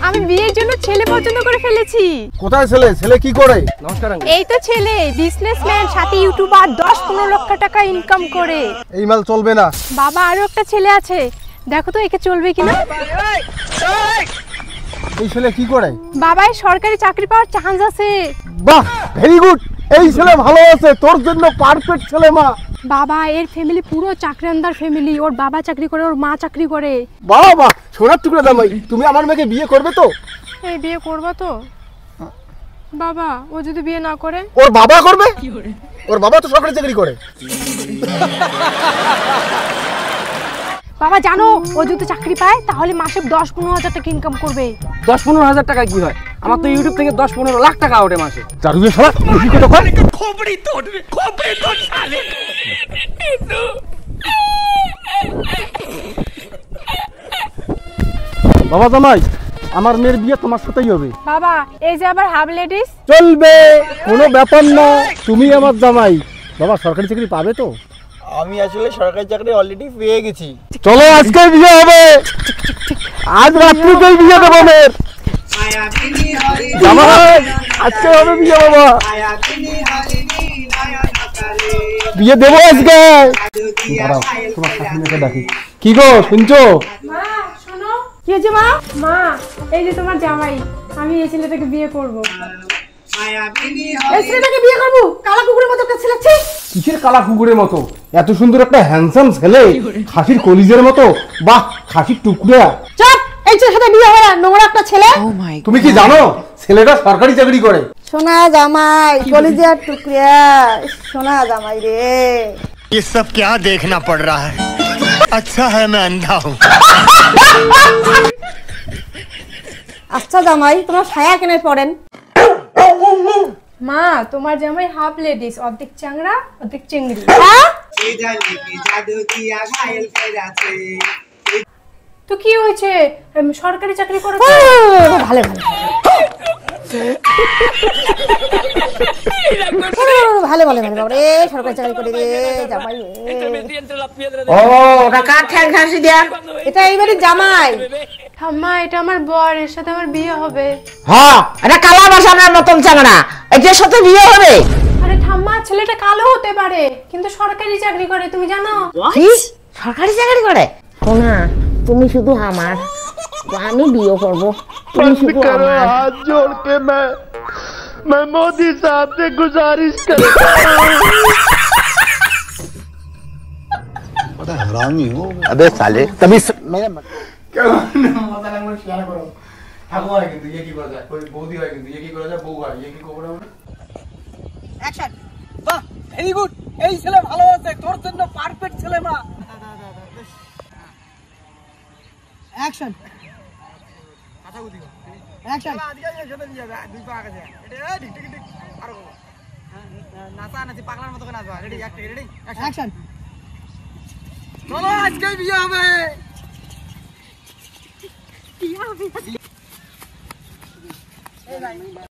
আমি বিয়ের জন্য ছেলে পছন্দ করে ফেলেছি। কোথায় ছেলে? ছেলে কি করে? নমস্কার আঙ্কেল। এই তো ছেলে, বিজনেসম্যান, সাথে ইউটিউবার, 10-15 লক্ষ টাকা ইনকাম করে। এই মাল চলবে না বাবা, আরো একটা ছেলে আছে, দেখো তো একে চলবে কিনা। এই ছেলে কি করে? বাবা, সরকারি চাকরি পাওয়ার চান্স আছে। বাহ, ভেরি গুড। এই ছেলে ভালো আছে, তোর জন্য পারফেক্ট ছেলে। মা বাবা, এর ফ্যামিলি পুরো চাকরিয়ানদার ফ্যামিলি। ওর বাবা চাকরি করে, ওর মা চাকরি করে। বাহ বাহ, সোনার টুকরা জামাই। তুমি আমার মেয়েকে বিয়ে করবে তো? এই বিয়ে করবা তো? বাবা, ও যদি বিয়ে না করে? ওর বাবা করবে। ওর বাবা তো সরকারি চাকরি করে। বাবা জানো, ও যদি চাকরি পায় তাহলে মাসে 10-15 হাজার টাকা ইনকাম করবে। 10-15 হাজার টাকা কি হয়? আমার তো ইউটিউব থেকে 10-15 লাখ টাকা ওঠে মাসে। চারুয়ে শালা কি কথা কয়? खोपड़ी तोड़ साले। বাবা জামাই, আমার মেয়ের বিয়ে তোমার সাথেই হবে। বাবা, এই যে আবার হাফ লেডিস। চলবে, কোনো ব্যাপার না। তুমি আমার জামাই। বাবা, সরকারি চাকরি পাবে তো? আমি আসলে সরকারি চাকরি অলরেডি পেয়ে গেছি। চলো, আজকে বিয়ে হবে। আজ রাত্রিতেই বিয়ে দেবো মেয়ের। জামাই, আজকে হবে বিয়ে। বাবা, বিয়ে দেবো আজকে। দাঁড়াও, তোমার শাশুড়িকে ডাকি। কি গো, শুনছো? মা শোনো। কি হয়েছে মা? মা, এই যে তোমার জামাই, আমি এই ছেলেটাকে বিয়ে করব। এই ছেলেটাকে বিয়ে করব? কালা কুকুরের মতো একটা ছেলে। কিসের কালা কুকুরের মতো? এত সুন্দর একটা হ্যান্ডসাম ছেলে, খাসির কলিজের মতো। বাহ, খাসির টুকরা। চুপ, এই ছেলের সাথে বিয়ে হবে না, নোংরা একটা ছেলে। তুমি কি জানো ছেলেটা সরকারি চাকরি করে? সোনা জামাই, কলিজার টুকরা, সোনা জামাই রে। ये सब क्या देखना पड़ रहा है? अच्छा है मैं अंधा हूँ। আচ্ছা জামাই, তোমার ছায়া কেনে পড়েন? মা, তোমার জামাই হাফ লেডিস, অর্ধেক চাংড়া অর্ধেক চিংড়ি। তো কি হয়েছে? সরকারি চাকরি করে তো? ভালো ভালো ভালো ভালো ভালো রে, সরকারি চাকরি করে রে জামাই রে। ও, ওটা কার ঠ্যাং ঘাসি দেয়া? এটা এইবারে জামাই। ঠাম্মা, এটা আমার বর, এর সাথে আমার বিয়ে হবে। হ্যাঁ, এটা কালা বাসানার মতন চাংড়া, এটার সাথে বিয়ে হবে? আরে ঠাম্মা, ছেলেটা কালো হতে পারে কিন্তু সরকারি চাকরি করে, তুমি জানো? কি সরকারি চাকরি করে? সোনা, তুমি শুধু আমার, আমি বিয়ে করবো, তুমি শুধু আমার। हाथ जोड़ के मैं मोदी साहब से गुजारिश करता हूं। बड़ा हरामी हो। अबे साले, तभी मैंने क्या मजा लग मुझे शेयर करो। ঠাকুমা হয় কিন্তু, কি করা যায়? ওই বৌদি হয় কিন্তু, কি করা যায়? বউ হয়, কি করব আমরা? অ্যাকশন। বাহ, ভেরি গুড। এই ছেলে ভালো আছে, তোর জন্য পারফেক্ট ছেলে। মা অ্যাকশন। কথা বলি অ্যাকশন। আজকে যেতে দিয়ে যা, দুই পা আগে যা। এটা ঠিক ঠিক ঠিক আরো নাচা নাচি পাগলার মতো করে নাচবা। Ready, acting, ready, action. চলো, আজকে বিয়ে হবে। কি হবে?